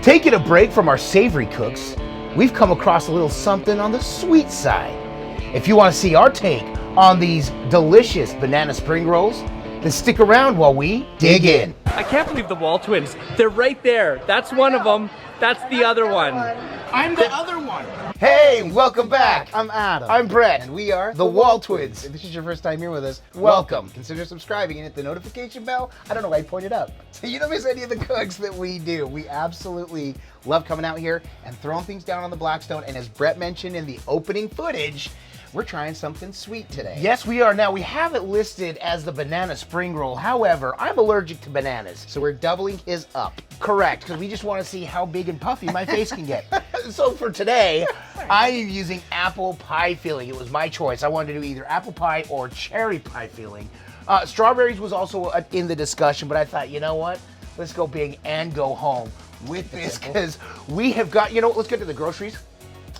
Taking a break from our savory cooks, we've come across a little something on the sweet side. If you want to see our take on these delicious banana spring rolls, then stick around while we dig in. I can't believe the WALTWINS. They're right there. That's one of them. That's the other one. I'm the other one. Hey, welcome back. I'm Adam. I'm Brett. And we are the WALTWINS. If this is your first time here with us, Welcome. Consider subscribing and hit the notification bell. I don't know why I pointed up. So you don't miss any of the cooks that we do. We absolutely love coming out here and throwing things down on the Blackstone. And as Brett mentioned in the opening footage, we're trying something sweet today. Yes, we are. Now, we have it listed as the banana spring roll. However, I'm allergic to bananas. So we're doubling his up. Correct, because we just want to see how big and puffy my face can get. So for today, I am using apple pie filling. It was my choice. I wanted to do either apple pie or cherry pie filling. Strawberries was also in the discussion, but I thought, you know what? Let's go big and go home with this, because we have got, let's get to the groceries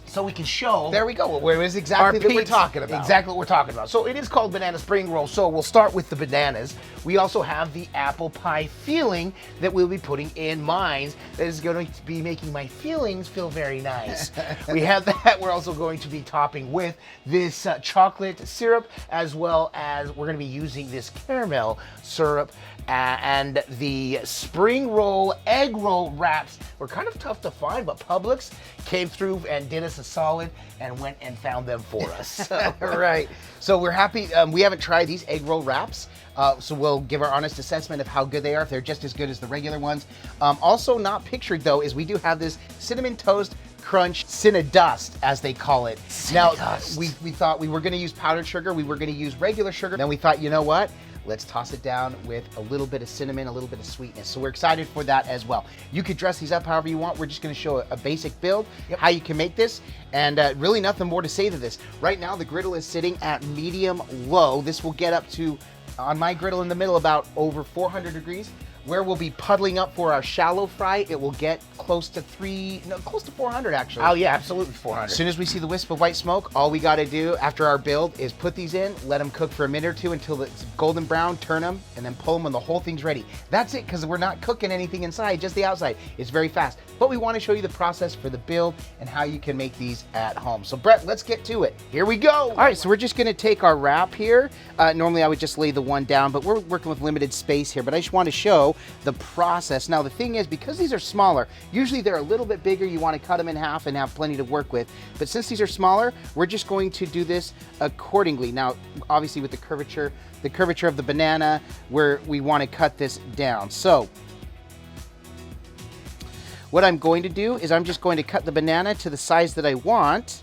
so we can show. There we go. Where is exactly that we're talking about. Exactly what we're talking about. So it is called banana spring roll. So we'll start with the bananas. We also have the apple pie filling that we'll be putting in mine. That is going to be making my feelings feel very nice. We have that. We're also going to be topping with this chocolate syrup, as well as we're going to be using this caramel syrup. And the spring roll egg roll wraps were kind of tough to find, but Publix came through and did us a solid and went and found them for us. Right. So we're happy. We haven't tried these egg roll wraps, so we'll give our honest assessment of how good they are, if they're just as good as the regular ones. Also not pictured, though, is we do have this cinnamon toast crunch Cinnadust, as they call it. Cinnadust. Now, we thought we were going to use powdered sugar. We were going to use regular sugar. Then we thought, you know what? Let's toss it down with a little bit of cinnamon, a little bit of sweetness. So we're excited for that as well. You could dress these up however you want. We're just going to show a basic build, how you can make this, and really nothing more to say to this. Right now, the griddle is sitting at medium low. This will get up to, on my griddle in the middle, about over 400 degrees. Where we'll be puddling up for our shallow fry, it will get close to 400 actually. Oh yeah, absolutely 400. As soon as we see the wisp of white smoke, all we got to do after our build is put these in, let them cook for a minute or two until it's golden brown, turn them, and then pull them when the whole thing's ready. That's it, because we're not cooking anything inside, just the outside. It's very fast. But we want to show you the process for the build and how you can make these at home. So Brett, let's get to it. Here we go. All right, so we're just going to take our wrap here. Normally I would just lay the one down, but we're working with limited space here. But I just want to show the process. Now the thing is, because these are smaller, usually they're a little bit bigger. You want to cut them in half and have plenty to work with. But since these are smaller, we're just going to do this accordingly. Now, obviously with the curvature of the banana, where we want to cut this down. So what I'm going to do is I'm just going to cut the banana to the size that I want,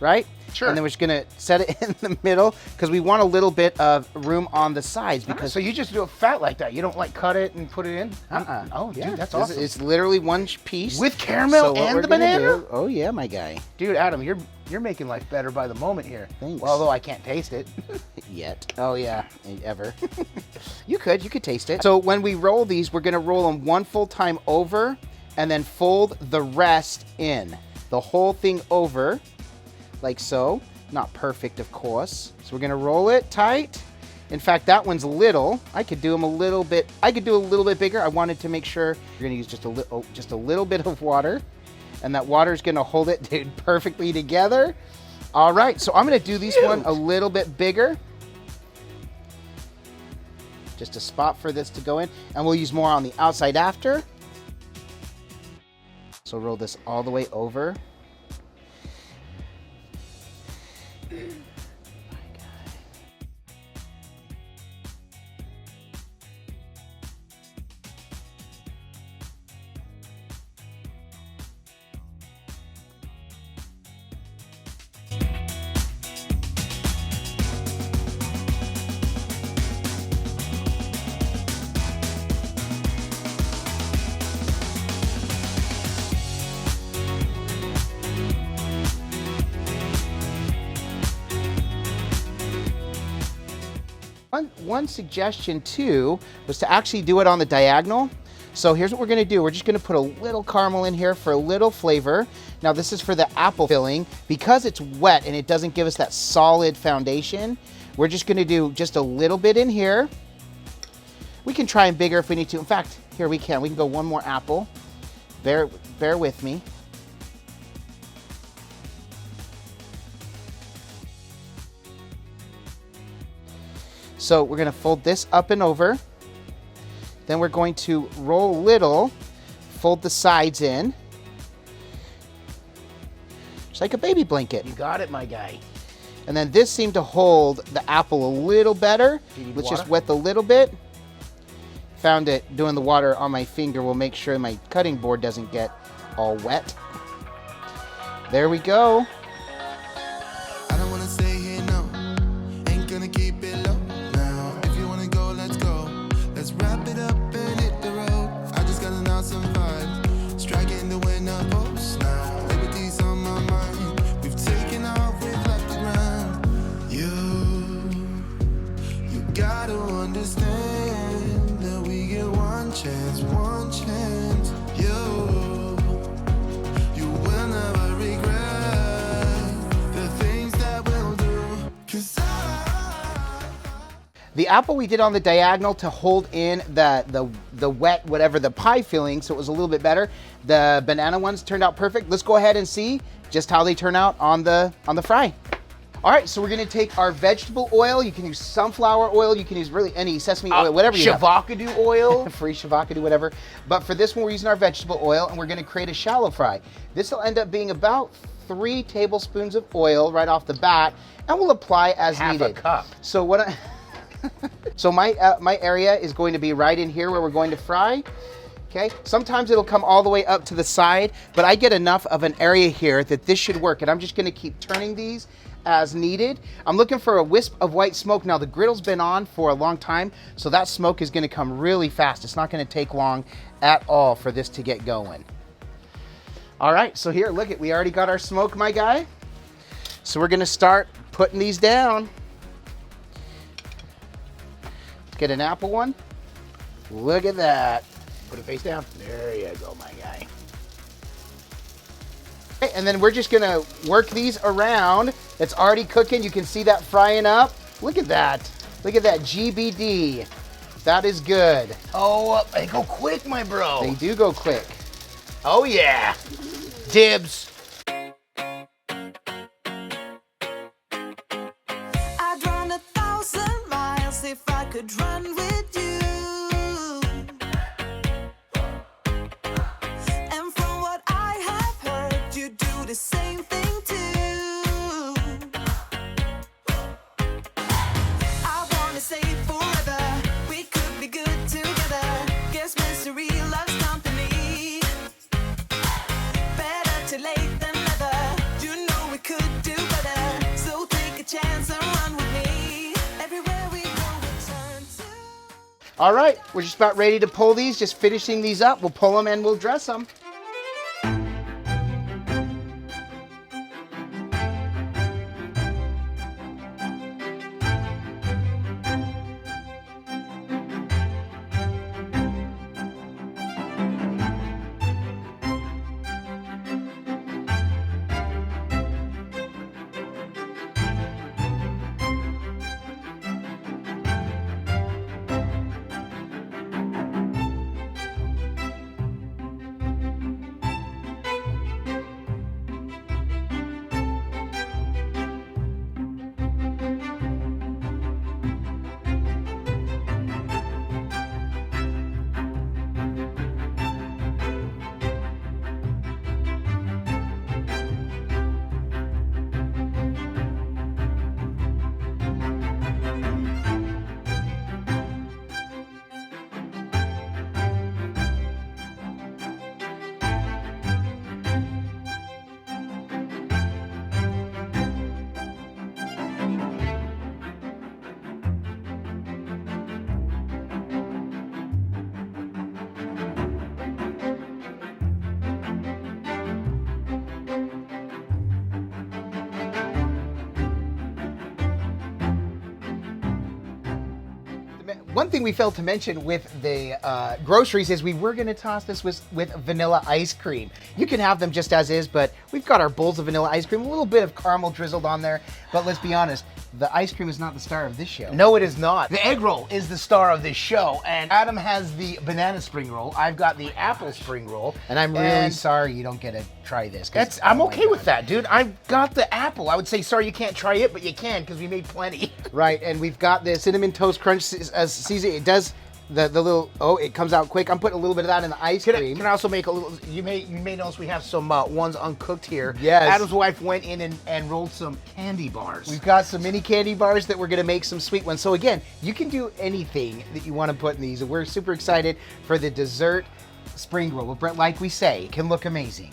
right? Sure. And then we're just going to set it in the middle, because we want a little bit of room on the sides. Because So you just do it fat like that. You don't like cut it and put it in? Oh, yeah, dude, that's awesome. It's literally one piece. With caramel and the banana? Oh yeah, my guy. Dude, Adam, you're making life better by the moment here. Thanks. Well, although I can't taste it. Yet. Oh yeah, ever. You could taste it. So when we roll these, we're gonna roll them one full time over and then fold the rest in. The whole thing over, like so. Not perfect, of course. So we're gonna roll it tight. In fact, that one's little. I could do them a little bit. I could do a little bit bigger. I wanted to make sure you're gonna use just a little bit of water, and that water is gonna hold it, dude, perfectly together. All right, so I'm gonna do this one a little bit bigger. Just a spot for this to go in, and we'll use more on the outside after. So roll this all the way over. One suggestion too was to actually do it on the diagonal. So here's what we're gonna do. We're just gonna put a little caramel in here for a little flavor. Now this is for the apple filling. Because it's wet and it doesn't give us that solid foundation, we're just gonna do just a little bit in here. We can try and bigger if we need to. In fact, here we can go one more apple. bear with me. So we're gonna fold this up and over. Then we're going to roll little, fold the sides in. Just like a baby blanket. You got it, my guy. And then this seemed to hold the apple a little better. Let's just wet a little bit. Found it doing the water on my finger will make sure my cutting board doesn't get all wet. There we go. I don't wanna stay here, no. Ain't gonna keep it low now. If you wanna go, let's go. Let's wrap it up and hit the road. I just got an awesome vibe. Striking the winner post now. Liberty's on my mind. We've taken off, we've left the ground. You gotta understand that we get one chance, one chance. You will never regret the things that we'll do. 'Cause The apple we did on the diagonal to hold in the wet, whatever, the pie filling, so it was a little bit better. The banana ones turned out perfect. Let's go ahead and see just how they turn out on the fry. All right, so we're gonna take our vegetable oil. You can use sunflower oil. You can use really any sesame oil, whatever you have. Shavakadu oil. Free shavakadu, whatever. But for this one, we're using our vegetable oil, and we're gonna create a shallow fry. This will end up being about 3 tablespoons of oil right off the bat, and we'll apply as needed. Half a cup. So what so my area is going to be right in here where we're going to fry. Okay, sometimes it'll come all the way up to the side, but I get enough of an area here that this should work, and I'm just gonna keep turning these as needed. I'm looking for a wisp of white smoke. Now the griddle's been on for a long time, so that smoke is gonna come really fast. It's not gonna take long at all for this to get going. All right, so here, look we already got our smoke, my guy. So we're gonna start putting these down. Get an apple one. Look at that. Put it face down. There you go, my guy. Okay, and then we're just gonna work these around. It's already cooking. You can see that frying up. Look at that. Look at that GBD. That is good. Oh, they go quick, my bro. They do go quick. Oh, yeah. Dibs. I'd run 1,000 miles if I could run with you. And from what I have heard, you do the same thing too. I wanna say forever, we could be good together. Guess mystery loves company. Better too late than never. You know we could do better. So take a chance and run with me. Everywhere we go, we turn to. All right, we're just about ready to pull these, just finishing these up. We'll pull them and we'll dress them. One thing we failed to mention with the groceries is we were going to toss this with vanilla ice cream. You can have them just as is, but we've got our bowls of vanilla ice cream, a little bit of caramel drizzled on there. But let's be honest, the ice cream is not the star of this show. No, it is not. The egg roll is the star of this show, and Adam has the banana spring roll. I've got the apple spring roll. And I'm really sorry you don't get to try this. I'm okay with that, dude. I've got the apple. I would say sorry you can't try it, but you can because we made plenty. Right, and we've got the cinnamon toast crunch as seasoning. It does the little, it comes out quick. I'm putting a little bit of that in the ice cream. Can I also make a little, you may notice we have some ones uncooked here. Yes. Adam's wife went in and rolled some candy bars. We've got some mini candy bars that we're going to make some sweet ones. So again, you can do anything that you want to put in these. And we're super excited for the dessert spring roll. But like we say, it can look amazing.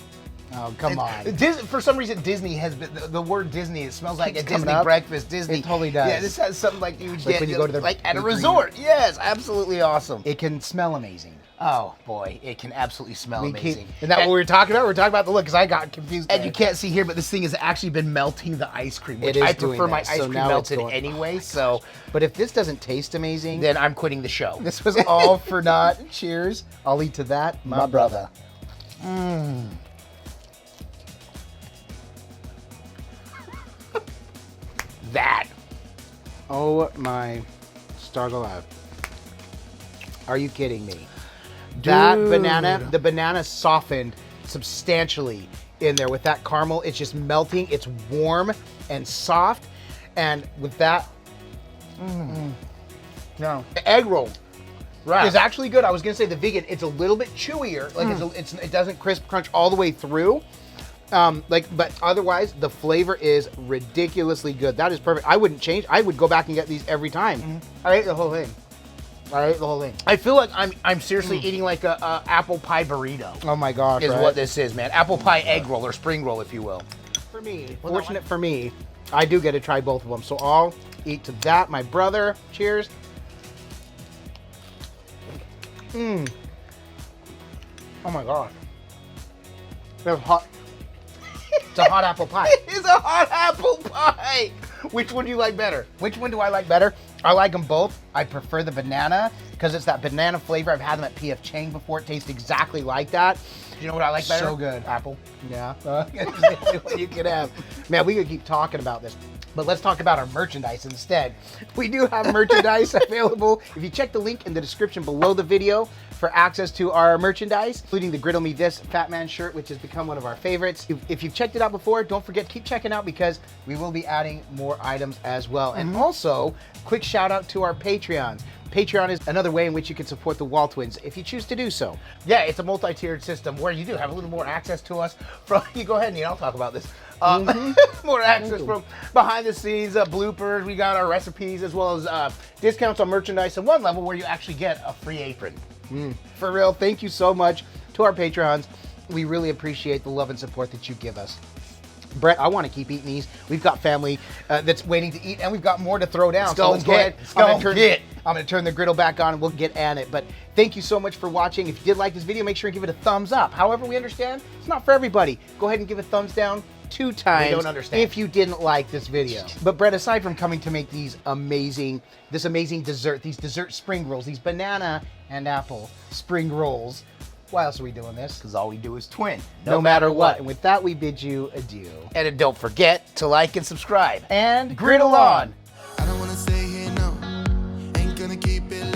Oh, come on. For some reason, Disney has been, the word Disney, it smells like a Keeps coming Disney up. breakfast. Disney. It totally does. Yeah, this has something like you would Like get when you go to the like at a big green- resort. Yes, absolutely awesome. It can smell amazing. Oh, boy, it can absolutely smell amazing. Isn't that what we were talking about? We're talking about the look, because I got confused. And you can't see here, but this thing has actually been melting the ice cream, which It is I doing prefer my that. ice So cream now it's melted going- anyway, so But if this doesn't taste amazing, then I'm quitting the show. this was all for naught. Cheers. I'll eat to that, my brother. That. Oh my stars alive. Are you kidding me? That banana, the banana softened substantially in there with that caramel. It's just melting. It's warm and soft. And with that, No. The egg roll right. is actually good. I was going to say the vegan, it's a little bit chewier. Like it doesn't crisp crunch all the way through. But otherwise, the flavor is ridiculously good. That is perfect. I wouldn't change. I would go back and get these every time. I ate the whole thing. I feel like I'm seriously eating like a apple pie burrito. Oh my gosh. Is right? what this is, man. Apple pie egg roll or spring roll, if you will. For me, fortunate for me, I do get to try both of them. So I'll eat to that. My brother, cheers. Oh my gosh. That's hot. It's a hot apple pie. It's a hot apple pie. Which one do you like better? Which one do I like better? I like them both. I prefer the banana because it's that banana flavor. I've had them at P.F. Chang before. It tastes exactly like that. Do you know what I like better? So good. Apple. Yeah. You could have. Man, we could keep talking about this. But let's talk about our merchandise instead. We do have merchandise available. If you check the link in the description below the video for access to our merchandise, including the Griddle Me This Fat Man shirt, which has become one of our favorites. If you've checked it out before, don't forget, keep checking out because we will be adding more items as well. And also, quick shout out to our Patreons. Patreon is another way in which you can support the WALTWINS if you choose to do so. Yeah, it's a multi-tiered system where you do have a little more access to us. You go ahead and I'll talk about this. More access from behind the scenes, bloopers. We got our recipes as well as discounts on merchandise, and one level where you actually get a free apron. For real, thank you so much to our Patreons. We really appreciate the love and support that you give us. Brett, I want to keep eating these. We've got family that's waiting to eat, and we've got more to throw down. Let's go let's go ahead. I'm going to turn the griddle back on, and we'll get at it. But thank you so much for watching. If you did like this video, make sure and give it a thumbs up. However, we understand it's not for everybody. Go ahead and give a thumbs down 2 times. We don't understand. If you didn't like this video. But Brett, aside from coming to make this amazing dessert, these dessert spring rolls, these banana and apple spring rolls, why else are we doing this? Because all we do is twin. No matter what. And with that, we bid you adieu. And don't forget to like and subscribe. And Griddle on. I don't wanna stay here, no. Ain't gonna keep it low.